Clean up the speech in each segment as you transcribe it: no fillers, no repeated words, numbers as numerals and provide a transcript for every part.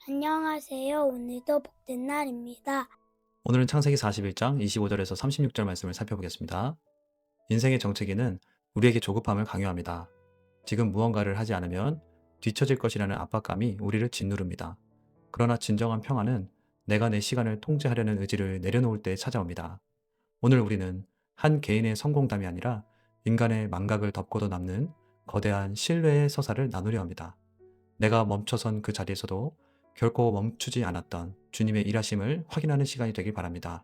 안녕하세요. 오늘도 복된 날입니다. 오늘은 창세기 41장 25절에서 36절 말씀을 살펴보겠습니다. 인생의 정체기는 우리에게 조급함을 강요합니다. 지금 무언가를 하지 않으면 뒤처질 것이라는 압박감이 우리를 짓누릅니다. 그러나 진정한 평안은 내가 내 시간을 통제하려는 의지를 내려놓을 때 찾아옵니다. 오늘 우리는 한 개인의 성공담이 아니라 인간의 망각을 덮고도 남는 거대한 신뢰의 서사를 나누려 합니다. 내가 멈춰선 그 자리에서도 결코 멈추지 않았던 주님의 일하심을 확인하는 시간이 되길 바랍니다.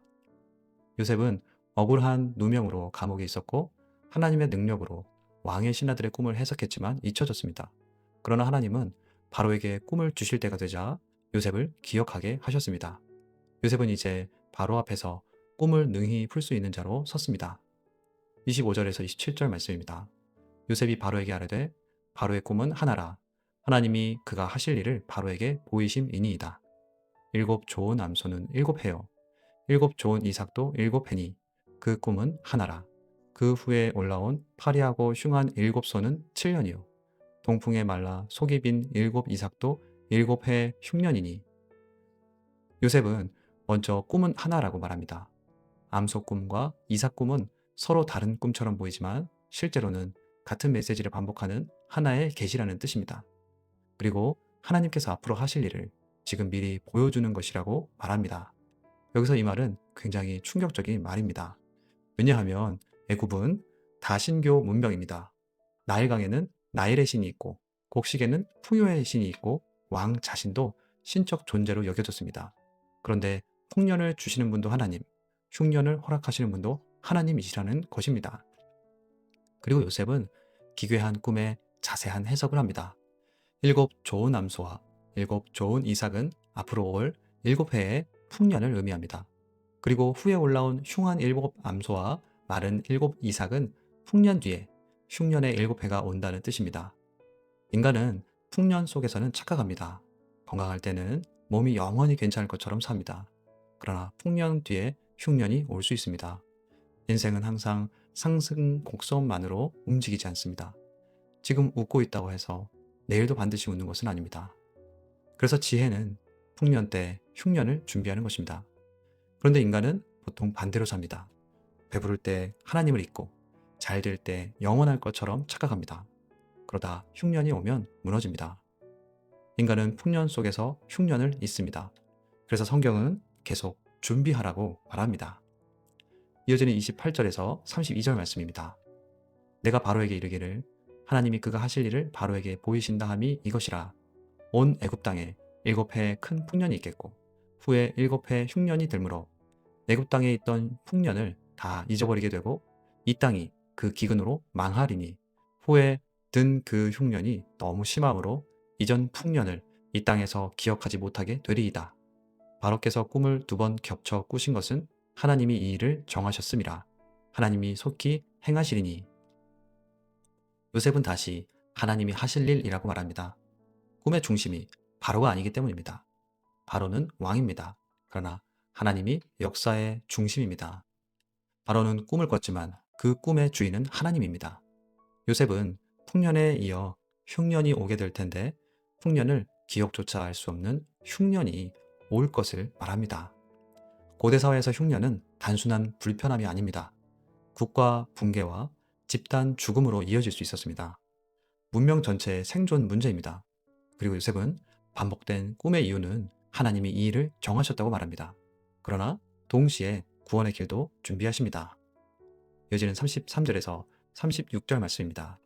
요셉은 억울한 누명으로 감옥에 있었고 하나님의 능력으로 왕의 신하들의 꿈을 해석했지만 잊혀졌습니다. 그러나 하나님은 바로에게 꿈을 주실 때가 되자 요셉을 기억하게 하셨습니다. 요셉은 이제 바로 앞에서 꿈을 능히 풀 수 있는 자로 섰습니다. 25절에서 27절 말씀입니다. 요셉이 바로에게 아뢰되 바로의 꿈은 하나라. 하나님이 그가 하실 일을 바로에게 보이심이니이다. 일곱 좋은 암소는 일곱 해요. 일곱 좋은 이삭도 일곱 해니 그 꿈은 하나라. 그 후에 올라온 파리하고 흉한 일곱 소는 7년이요. 동풍에 말라 속이 빈 일곱 이삭도 일곱 해 흉년이니. 요셉은 먼저 꿈은 하나라고 말합니다. 암소 꿈과 이삭 꿈은 서로 다른 꿈처럼 보이지만 실제로는 같은 메시지를 반복하는 하나의 계시라는 뜻입니다. 그리고 하나님께서 앞으로 하실 일을 지금 미리 보여주는 것이라고 말합니다. 여기서 이 말은 굉장히 충격적인 말입니다. 왜냐하면 애굽은 다신교 문명입니다. 나일강에는 나일의 신이 있고 곡식에는 풍요의 신이 있고 왕 자신도 신적 존재로 여겨졌습니다. 그런데 풍년을 주시는 분도 하나님, 흉년을 허락하시는 분도 하나님이시라는 것입니다. 그리고 요셉은 기괴한 꿈에 자세한 해석을 합니다. 일곱 좋은 암소와 일곱 좋은 이삭은 앞으로 올 일곱 해의 풍년을 의미합니다. 그리고 후에 올라온 흉한 일곱 암소와 마른 일곱 이삭은 풍년 뒤에 흉년의 일곱 해가 온다는 뜻입니다. 인간은 풍년 속에서는 착각합니다. 건강할 때는 몸이 영원히 괜찮을 것처럼 삽니다. 그러나 풍년 뒤에 흉년이 올 수 있습니다. 인생은 항상 상승 곡선만으로 움직이지 않습니다. 지금 웃고 있다고 해서 내일도 반드시 웃는 것은 아닙니다. 그래서 지혜는 풍년 때 흉년을 준비하는 것입니다. 그런데 인간은 보통 반대로 삽니다. 배부를 때 하나님을 잊고 잘 될 때 영원할 것처럼 착각합니다. 그러다 흉년이 오면 무너집니다. 인간은 풍년 속에서 흉년을 잊습니다. 그래서 성경은 계속 준비하라고 말합니다. 이어지는 28절에서 32절 말씀입니다. 내가 바로에게 이르기를 하나님이 그가 하실 일을 바로에게 보이신다 함이 이것이라. 온 애굽 땅에 일곱 해의 큰 풍년이 있겠고 후에 일곱 해 흉년이 들므로 애굽 땅에 있던 풍년을 다 잊어버리게 되고 이 땅이 그 기근으로 망하리니 후에 든 그 흉년이 너무 심함으로 이전 풍년을 이 땅에서 기억하지 못하게 되리이다. 바로께서 꿈을 두 번 겹쳐 꾸신 것은 하나님이 이 일을 정하셨음이라. 하나님이 속히 행하시리니. 요셉은 다시 하나님이 하실 일이라고 말합니다. 꿈의 중심이 바로가 아니기 때문입니다. 바로는 왕입니다. 그러나 하나님이 역사의 중심입니다. 바로는 꿈을 꿨지만 그 꿈의 주인은 하나님입니다. 요셉은 풍년에 이어 흉년이 오게 될 텐데 풍년을 기억조차 알 수 없는 흉년이 올 것을 말합니다. 고대 사회에서 흉년은 단순한 불편함이 아닙니다. 국가 붕괴와 집단 죽음으로 이어질 수 있었습니다. 문명 전체의 생존 문제입니다. 그리고 요셉은 반복된 꿈의 이유는 하나님이 이 일을 정하셨다고 말합니다. 그러나 동시에 구원의 길도 준비하십니다. 이어지는 33절에서 36절 말씀입니다.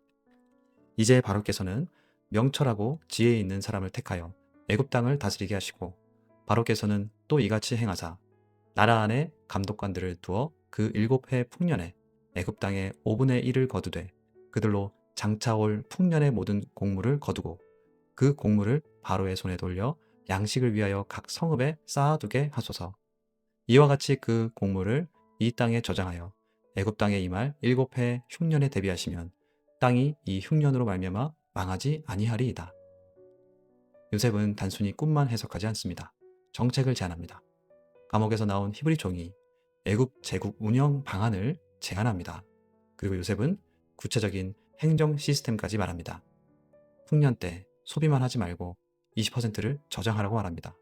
이제 바로께서는 명철하고 지혜 있는 사람을 택하여 애굽 땅을 다스리게 하시고 바로께서는 또 이같이 행하사 나라 안에 감독관들을 두어 그 일곱 해 풍년에 애굽 땅의 5분의 1을 거두되 그들로 장차올 풍년의 모든 곡물을 거두고 그 곡물을 바로의 손에 돌려 양식을 위하여 각 성읍에 쌓아두게 하소서. 이와 같이 그 곡물을 이 땅에 저장하여 애굽 땅에 임할 일곱 해 흉년에 대비하시면 땅이 이 흉년으로 말미암아 망하지 아니하리이다. 요셉은 단순히 꿈만 해석하지 않습니다. 정책을 제안합니다. 감옥에서 나온 히브리 종이 애굽 제국 운영 방안을 제안합니다. 그리고 요셉은 구체적인 행정 시스템까지 말합니다. 풍년 때 소비만 하지 말고 20%를 저장하라고 말합니다.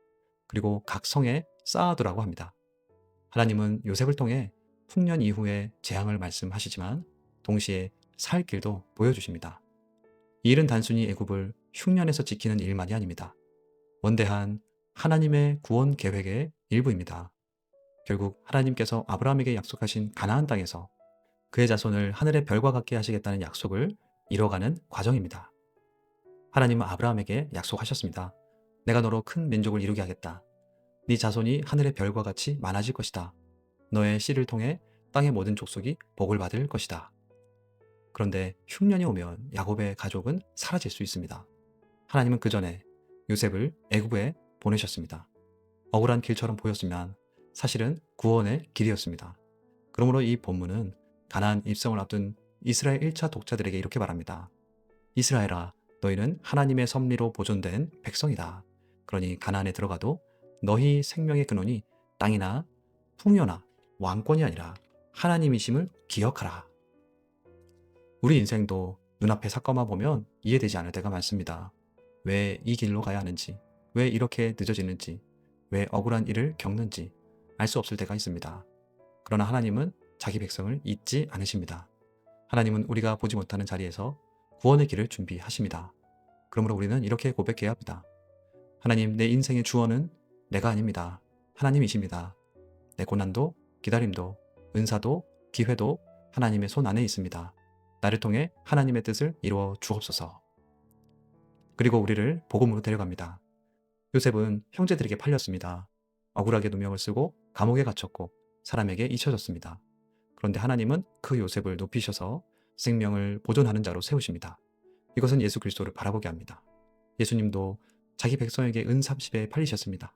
그리고 각 성에 쌓아두라고 합니다. 하나님은 요셉을 통해 풍년 이후에 재앙을 말씀하시지만 동시에 살 길도 보여주십니다. 이 일은 단순히 애굽을 흉년에서 지키는 일만이 아닙니다. 원대한 하나님의 구원 계획의 일부입니다. 결국 하나님께서 아브라함에게 약속하신 가나안 땅에서 그의 자손을 하늘의 별과 같게 하시겠다는 약속을 이뤄가는 과정입니다. 하나님은 아브라함에게 약속하셨습니다. 내가 너로 큰 민족을 이루게 하겠다. 네 자손이 하늘의 별과 같이 많아질 것이다. 너의 씨를 통해 땅의 모든 족속이 복을 받을 것이다. 그런데 흉년이 오면 야곱의 가족은 사라질 수 있습니다. 하나님은 그 전에 요셉을 애굽에 보내셨습니다. 억울한 길처럼 보였지만 사실은 구원의 길이었습니다. 그러므로 이 본문은 가나안 입성을 앞둔 이스라엘 1차 독자들에게 이렇게 말합니다. 이스라엘아, 너희는 하나님의 섭리로 보존된 백성이다. 그러니 가나안에 들어가도 너희 생명의 근원이 땅이나 풍요나 왕권이 아니라 하나님이심을 기억하라. 우리 인생도 눈앞의 사건만 보면 이해되지 않을 때가 많습니다. 왜 이 길로 가야 하는지, 왜 이렇게 늦어지는지, 왜 억울한 일을 겪는지 알 수 없을 때가 있습니다. 그러나 하나님은 자기 백성을 잊지 않으십니다. 하나님은 우리가 보지 못하는 자리에서 구원의 길을 준비하십니다. 그러므로 우리는 이렇게 고백해야 합니다. 하나님, 내 인생의 주원은 내가 아닙니다. 하나님이십니다. 내 고난도, 기다림도, 은사도, 기회도 하나님의 손 안에 있습니다. 나를 통해 하나님의 뜻을 이루어 주옵소서. 그리고 우리를 복음으로 데려갑니다. 요셉은 형제들에게 팔렸습니다. 억울하게 누명을 쓰고 감옥에 갇혔고 사람에게 잊혀졌습니다. 그런데 하나님은 그 요셉을 높이셔서 생명을 보존하는 자로 세우십니다. 이것은 예수 그리스도를 바라보게 합니다. 예수님도 자기 백성에게 은30에 팔리셨습니다.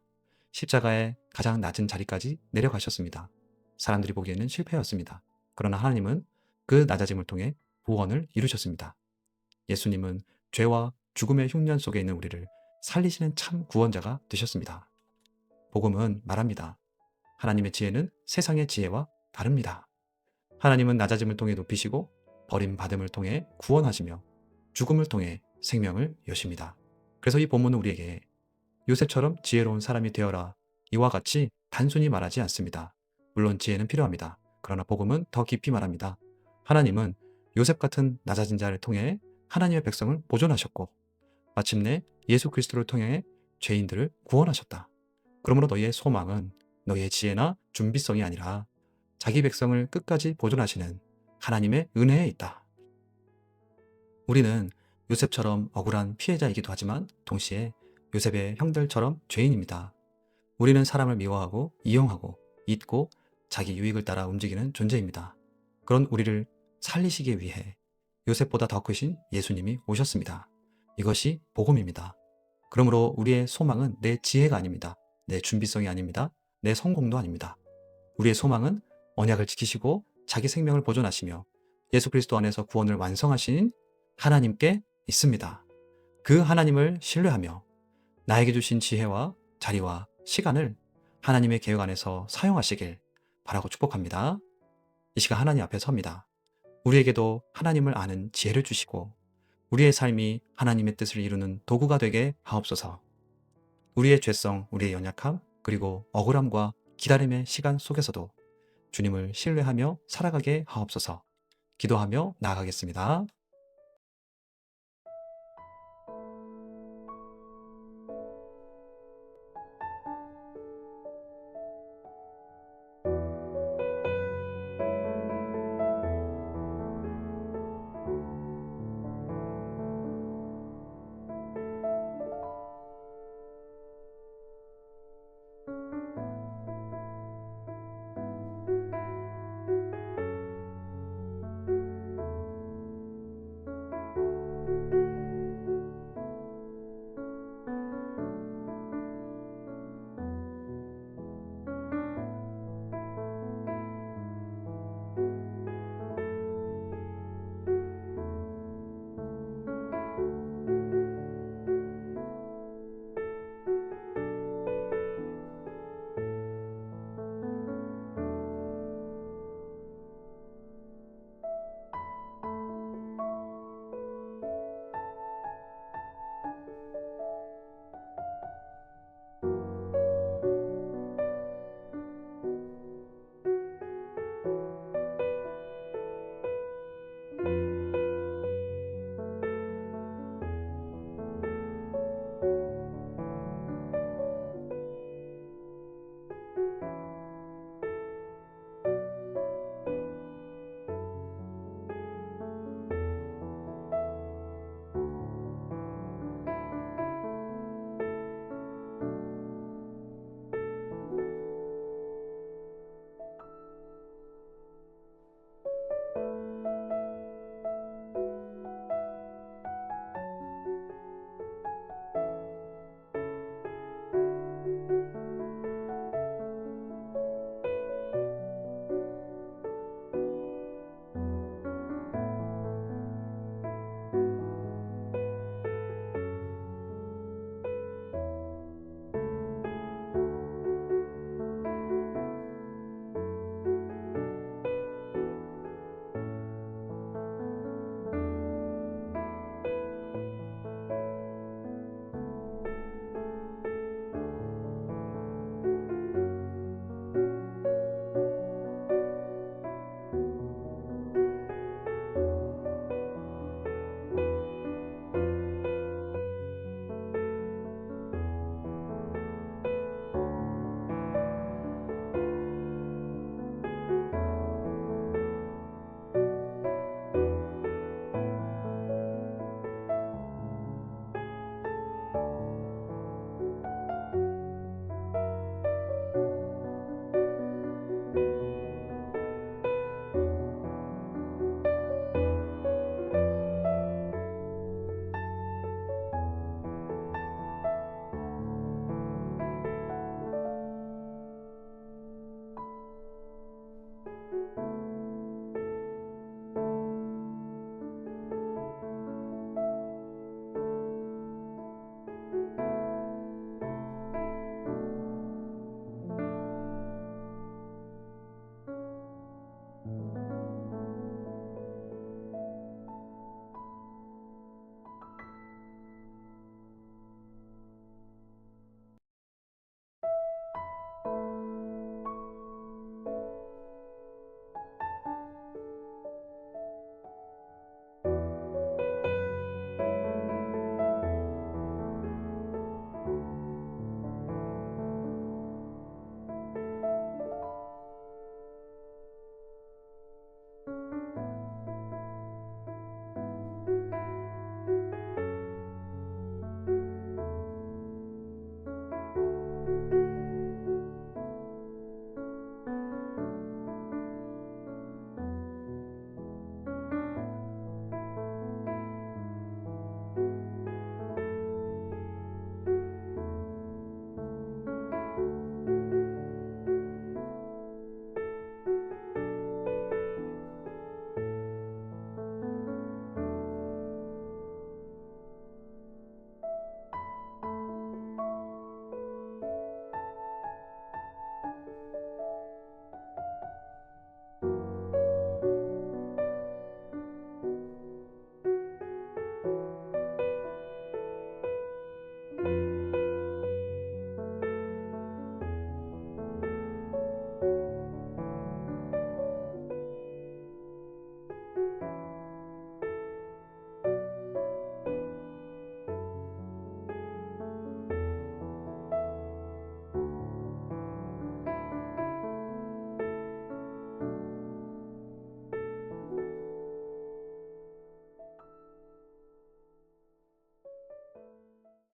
십자가의 가장 낮은 자리까지 내려가셨습니다. 사람들이 보기에는 실패였습니다. 그러나 하나님은 그 낮아짐을 통해 구원을 이루셨습니다. 예수님은 죄와 죽음의 흉년 속에 있는 우리를 살리시는 참 구원자가 되셨습니다. 복음은 말합니다. 하나님의 지혜는 세상의 지혜와 다릅니다. 하나님은 낮아짐을 통해 높이시고 버림받음을 통해 구원하시며 죽음을 통해 생명을 여십니다. 그래서 이 본문은 우리에게 요셉처럼 지혜로운 사람이 되어라 이와 같이 단순히 말하지 않습니다. 물론 지혜는 필요합니다. 그러나 복음은 더 깊이 말합니다. 하나님은 요셉 같은 낮아진 자를 통해 하나님의 백성을 보존하셨고 마침내 예수 그리스도를 통해 죄인들을 구원하셨다. 그러므로 너희의 소망은 너희의 지혜나 준비성이 아니라 자기 백성을 끝까지 보존하시는 하나님의 은혜에 있다. 우리는 요셉처럼 억울한 피해자이기도 하지만 동시에 요셉의 형들처럼 죄인입니다. 우리는 사람을 미워하고 이용하고 잊고 자기 유익을 따라 움직이는 존재입니다. 그런 우리를 살리시기 위해 요셉보다 더 크신 예수님이 오셨습니다. 이것이 복음입니다. 그러므로 우리의 소망은 내 지혜가 아닙니다. 내 준비성이 아닙니다. 내 성공도 아닙니다. 우리의 소망은 언약을 지키시고 자기 생명을 보존하시며 예수 그리스도 안에서 구원을 완성하신 하나님께 있습니다. 그 하나님을 신뢰하며 나에게 주신 지혜와 자리와 시간을 하나님의 계획 안에서 사용하시길 바라고 축복합니다. 이 시간 하나님 앞에 섭니다. 우리에게도 하나님을 아는 지혜를 주시고 우리의 삶이 하나님의 뜻을 이루는 도구가 되게 하옵소서. 우리의 죄성, 우리의 연약함, 그리고 억울함과 기다림의 시간 속에서도 주님을 신뢰하며 살아가게 하옵소서. 기도하며 나아가겠습니다.